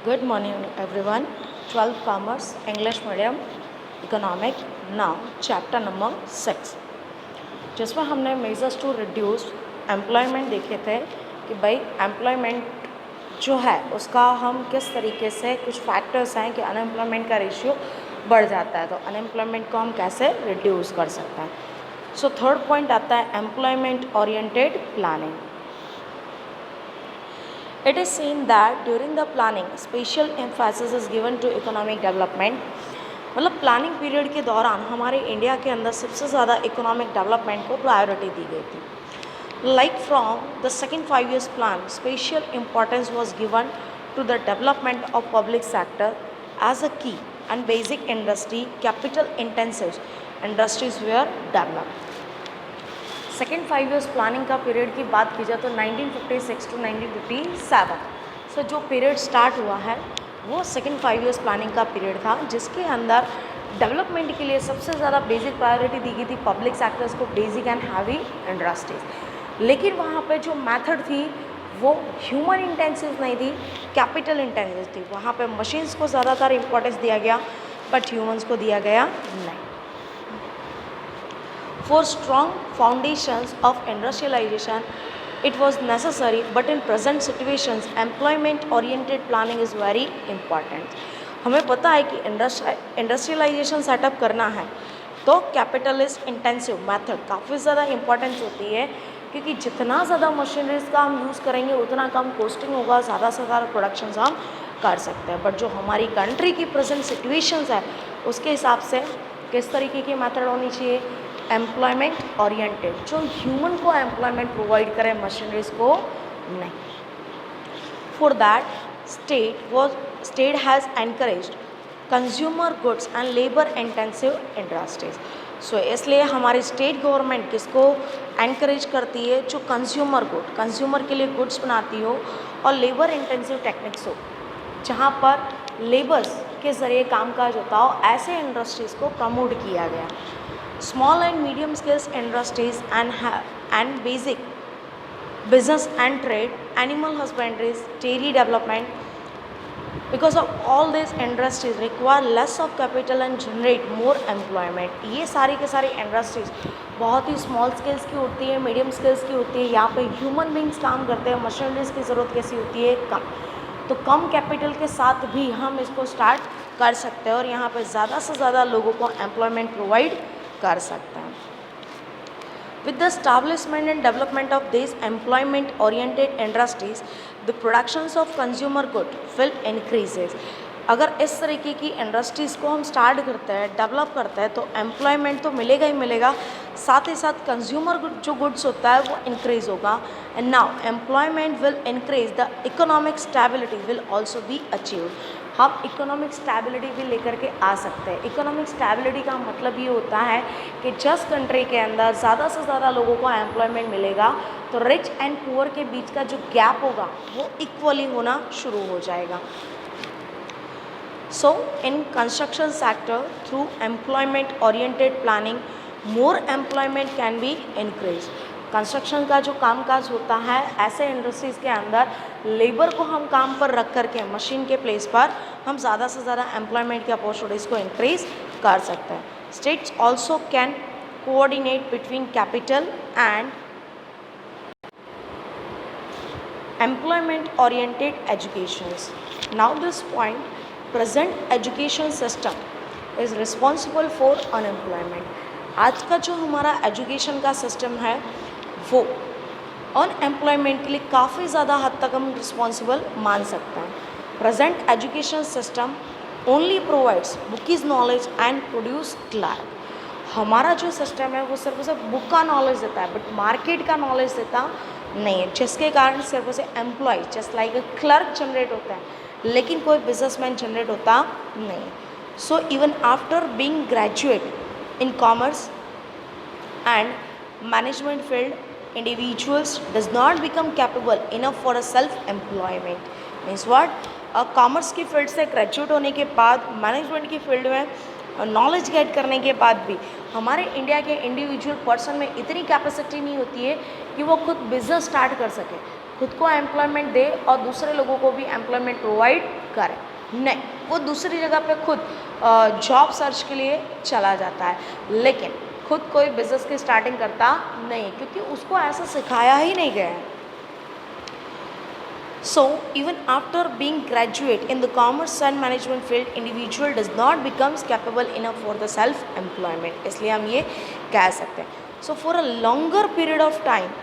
Good morning, everyone. 12th Commerce, English Medium, Economic. Now, chapter number 6, जिसमें हमने measures to reduce employment देखे थे कि भाई एम्प्लॉयमेंट जो है उसका हम किस तरीके से कुछ फैक्टर्स हैं कि अनएम्प्लॉयमेंट का रेशियो बढ़ जाता है, तो अनएम्प्लॉयमेंट को हम कैसे रिड्यूस कर सकते हैं. सो थर्ड पॉइंट आता है employment oriented planning. It is seen that during the planning, special emphasis is given to economic development. मतलब प्लानिंग पीरियड के दौरान हमारे इंडिया के अंदर सबसे ज़्यादा इकोनॉमिक डेवलपमेंट को प्रायोरिटी दी गई थी. Like from the second 5 years plan, special importance was given to the development of public sector as a key and basic industry. Capital intensive industries were developed. Second 5 years planning का period की बात की जाए तो 1956 to 1957. सो जो period start हुआ है वो सेकेंड 5 years प्लानिंग का पीरियड था, जिसके अंदर डेवलपमेंट के लिए सबसे ज़्यादा बेसिक प्रायोरिटी दी गई थी पब्लिक सेक्टर्स को, बेसिक एंड हैवी इंडस्ट्रीज. लेकिन वहाँ पे जो मेथड थी वो ह्यूमन इंटेंसिव नहीं थी, कैपिटल इंटेंसिव थी. वहाँ पे मशीन्स को ज़्यादातर इम्पोर्टेंस दिया गया बट ह्यूमन्स को दिया गया नहीं. For strong foundations of industrialization, it was necessary, but in present situations, employment-oriented planning is very important. हमें पता है कि इंडस्ट्रियलाइजेशन सेटअप करना है तो कैपिटलिस्ट इंटेंसिव मेथड काफ़ी ज़्यादा इम्पॉर्टेंस होती है, क्योंकि जितना ज़्यादा मशीनरीज का हम यूज़ करेंगे उतना कम कॉस्टिंग होगा, ज़्यादा से ज़्यादा प्रोडक्शन हम कर सकते हैं. बट जो हमारी कंट्री की प्रेजेंट सिचुएशंस है उसके हिसाब से किस तरीके की मेथड होनी चाहिए, एम्प्लॉयमेंट ओरिएंटेड, जो ह्यूमन को एम्प्लॉयमेंट प्रोवाइड करे, मशीनरीज को नहीं. For that state has encouraged consumer goods and labour intensive industries. So इसलिए हमारी स्टेट गवर्नमेंट किसको एनकरेज करती है, जो कंज्यूमर के लिए गुड्स बनाती हो और लेबर इंटेंसिव टेक्निक्स हो, जहाँ पर लेबर्स के ज़रिए कामकाज होता हो, ऐसे इंडस्ट्रीज़ को प्रमोट किया गया. Small and medium scale industries and basic business and trade, animal husbandry, dairy development. Because of all these industries require less of capital and generate more employment. ये सारी के सारी इंडस्ट्रीज बहुत ही स्मॉल स्केल्स की होती है, मीडियम स्केल्स की होती है. यहाँ पे ह्यूमन बींग्स काम करते हैं, मशीनरीज की ज़रूरत कैसी होती है, कम. तो कम कैपिटल के साथ भी हम इसको स्टार्ट कर सकते हैं और यहाँ पे ज़्यादा से ज़्यादा लोगों को एम्प्लॉयमेंट प्रोवाइड कर सकते हैं. With the establishment and development of this employment oriented industries, the productions of consumer good will increases. अगर इस तरीके की इंडस्ट्रीज़ को हम स्टार्ट करते हैं, डेवलप करते हैं, तो एम्प्लॉयमेंट तो मिलेगा ही मिलेगा, साथ ही साथ कंज्यूमर गुड जो गुड्स होता है वो इंक्रीज़ होगा. And now employment will increase, the economic stability will also be achieved. हम इकोनॉमिक स्टेबिलिटी भी लेकर के आ सकते हैं. इकोनॉमिक स्टेबिलिटी का मतलब ये होता है कि जिस कंट्री के अंदर ज़्यादा से ज़्यादा लोगों को एम्प्लॉयमेंट मिलेगा तो रिच एंड पुअर के बीच का जो गैप होगा वो इक्वली होना शुरू हो जाएगा. So, in construction sector, through employment-oriented planning, more employment can be increased. Construction का जो कामकाज होता है, ऐसे इंडस्ट्रीज़ के अंदर लेबर को हम काम पर रख करके मशीन के प्लेस पर हम ज़्यादा से ज़्यादा एम्प्लॉयमेंट की अपॉर्चुनिटीज़ को इंक्रीज कर सकते हैं. States also can coordinate between capital and employment oriented educations. Now this point, present education system is responsible for unemployment. आज का जो हमारा एजुकेशन का सिस्टम है वो अनएम्प्लॉयमेंट के लिए काफ़ी ज़्यादा हद तक हम रिस्पॉन्सिबल मान सकते हैं. Present education system only provides bookies knowledge and produce clerk. हमारा जो सिस्टम है वो सिर्फ उसे बुक का नॉलेज देता है बट मार्केट का नॉलेज देता नहीं है, जिसके कारण सिर्फ उसे employ just like a clerk generate होता है, लेकिन कोई बिजनेसमैन जनरेट होता नहीं. So even after being graduate in commerce and management field, individuals does not become capable enough for a self employment. Means what, commerce की field से graduate होने के बाद मैनेजमेंट की फील्ड में नॉलेज गेट करने के बाद भी हमारे इंडिया के इंडिविजुअल पर्सन में इतनी कैपेसिटी नहीं होती है कि वो खुद बिजनेस स्टार्ट कर सके. खुद को एम्प्लॉयमेंट दे और दूसरे लोगों को भी एम्प्लॉयमेंट प्रोवाइड करे, नहीं, वो दूसरी जगह पे खुद जॉब सर्च के लिए चला जाता है, लेकिन खुद कोई बिजनेस की स्टार्टिंग करता नहीं, क्योंकि उसको ऐसा सिखाया ही नहीं गया है। So, even after being graduate in the commerce and management field, individual does not becomes capable enough for the self-employment. इसलिए हम ये कह सकते हैं. So, for a longer period of time,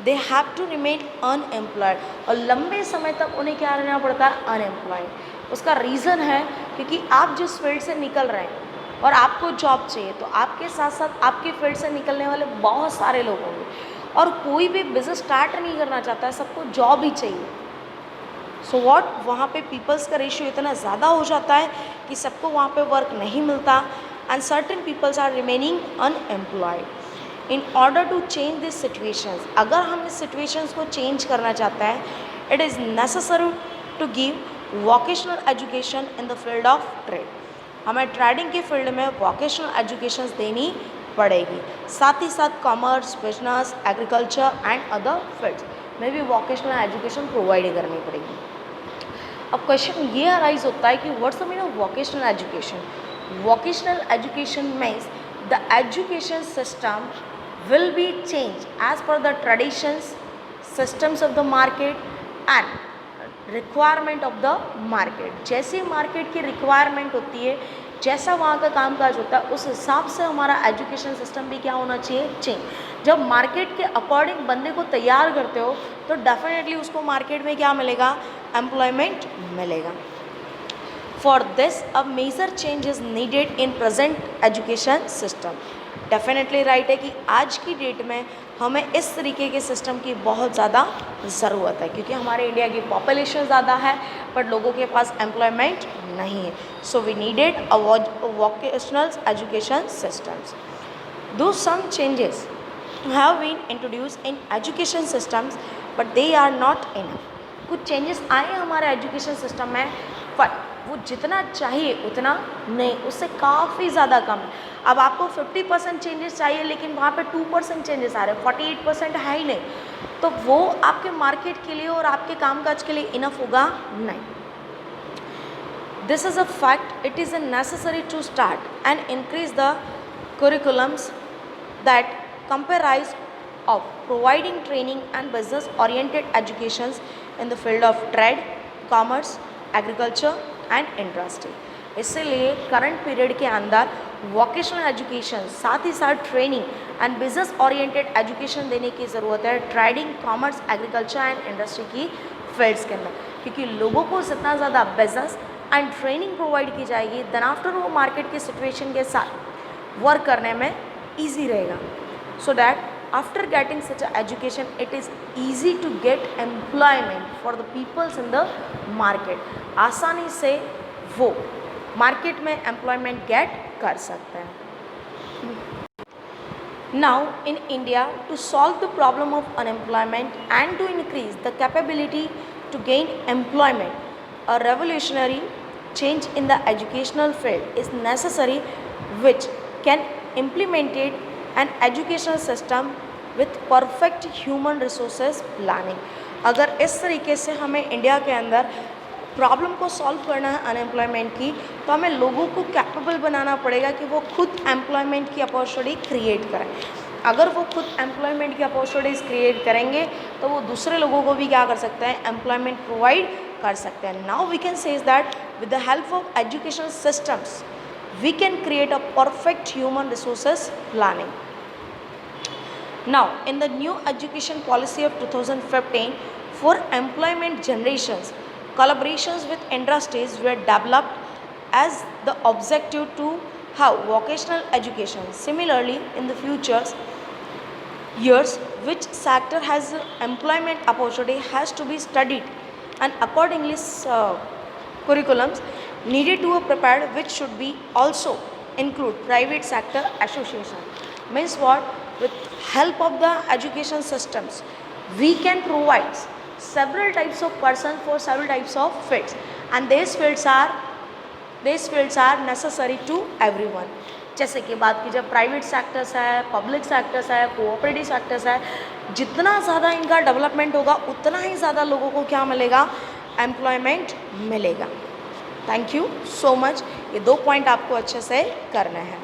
they have to remain unemployed. और लंबे समय तक उन्हें क्या रहना पड़ता है? Unemployed. उसका रीज़न है क्योंकि आप जिस फील्ड से निकल रहे हैं और आपको जॉब चाहिए, तो आपके साथ साथ आपके फील्ड से निकलने वाले बहुत सारे लोग होंगे और कोई भी बिजनेस स्टार्ट नहीं करना चाहता है, सबको जॉब ही चाहिए। सो वॉट, वहाँ पे पीपल्स का रेशियो इतना ज़्यादा हो जाता है कि सबको वहाँ पे वर्क नहीं मिलता and certain peoples are remaining unemployed. In order to change this situations, अगर हम इस सिचुएशंस को चेंज करना चाहते हैं, it is necessary to give vocational education in the field of trade. हमें ट्रेडिंग के फील्ड में वोकेशनल एजुकेशन देनी पड़ेगी, साथ ही साथ commerce, business, agriculture and other fields में भी वोकेशनल एजुकेशन प्रोवाइड करनी पड़ेगी। अब क्वेश्चन ये अराइज होता है कि what's the meaning of vocational education. Vocational education means the education system will be changed as per the traditions, systems of the market and requirement of the market। जैसे market की requirement होती है, जैसा वहाँ का कामकाज होता है, उस हिसाब से हमारा एजुकेशन सिस्टम भी क्या होना चाहिए? चेंज। जब मार्केट के अकॉर्डिंग बंदे को तैयार करते हो तो डेफिनेटली उसको मार्केट में क्या मिलेगा? एम्प्लॉयमेंट मिलेगा। For this a major change is needed in present education system. Definitely right है कि आज की डेट में हमें इस तरीके के सिस्टम की बहुत ज़्यादा ज़रूरत है, क्योंकि हमारे इंडिया की पॉपुलेशन ज़्यादा है बट लोगों के पास एम्प्लॉयमेंट नहीं है। So we needed a vocational education systems. Though some changes have been introduced in education systems but they are not enough. कुछ चेंजेस आए हमारे एजुकेशन सिस्टम में, बट वो जितना चाहिए उतना नहीं, उससे काफ़ी ज़्यादा कम है। अब आपको 50% चेंजेस चाहिए, लेकिन वहाँ पे 2% चेंजेस आ रहे हैं, 48% है ही नहीं, तो वो आपके मार्केट के लिए और आपके कामकाज के लिए इनफ होगा नहीं। This is a fact, it is necessary to start and increase the curriculums that comprise of providing training and business oriented educations in the field of trade, commerce, agriculture and industry। इसीलिए current period के अंदर vocational education साथ ही साथ training and business oriented education देने की ज़रूरत है trading, commerce, agriculture and industry की फील्ड्स के अंदर, क्योंकि लोगों को जितना ज़्यादा बिजनेस एंड ट्रेनिंग प्रोवाइड की जाएगी देन आफ्टर वो मार्केट की सिचुएशन के साथ वर्क करने में ईजी रहेगा। So that after getting such a education it is easy to get employment for the peoples in the market. आसानी से वो मार्केट में एम्प्लॉयमेंट गेट कर सकते हैं। Now in India, to solve the problem of unemployment and to increase the capability to gain employment, a revolutionary change in the educational field is necessary, which can implemented an educational system with perfect human resources planning। अगर इस तरीके से हमें India के अंदर problem को solve करना है अनएम्प्लॉयमेंट की, तो हमें लोगों को कैपेबल बनाना पड़ेगा कि वो खुद एम्प्लॉयमेंट की अपॉर्चुनिटी क्रिएट करें। अगर वो खुद एम्प्लॉयमेंट की अपॉर्चुनिटीज़ क्रिएट करेंगे तो वो दूसरे लोगों को भी क्या कर सकते हैं? एम्प्लॉयमेंट प्रोवाइड कर सकते हैं। Now we can say that with the help of educational systems we can create a perfect human resources planning। Now in the new education policy of 2015 for employment generations, collaborations with industries were developed as the objective to have vocational education। Similarly in the futures years, which sector has employment opportunity has to be studied and accordingly curriculums needed to be prepared, which should be also include private sector association। Means what? With help of the education systems we can provide several types of person for several types of fields, and these fields are necessary to everyone। जैसे कि बात की जब private sectors है, public sectors है, cooperative sectors है, जितना ज़्यादा इनका डेवलपमेंट होगा उतना ही ज़्यादा लोगों को क्या मिलेगा, एम्प्लॉयमेंट मिलेगा। Thank you so much. ये 2 पॉइंट आपको अच्छे से करने हैं।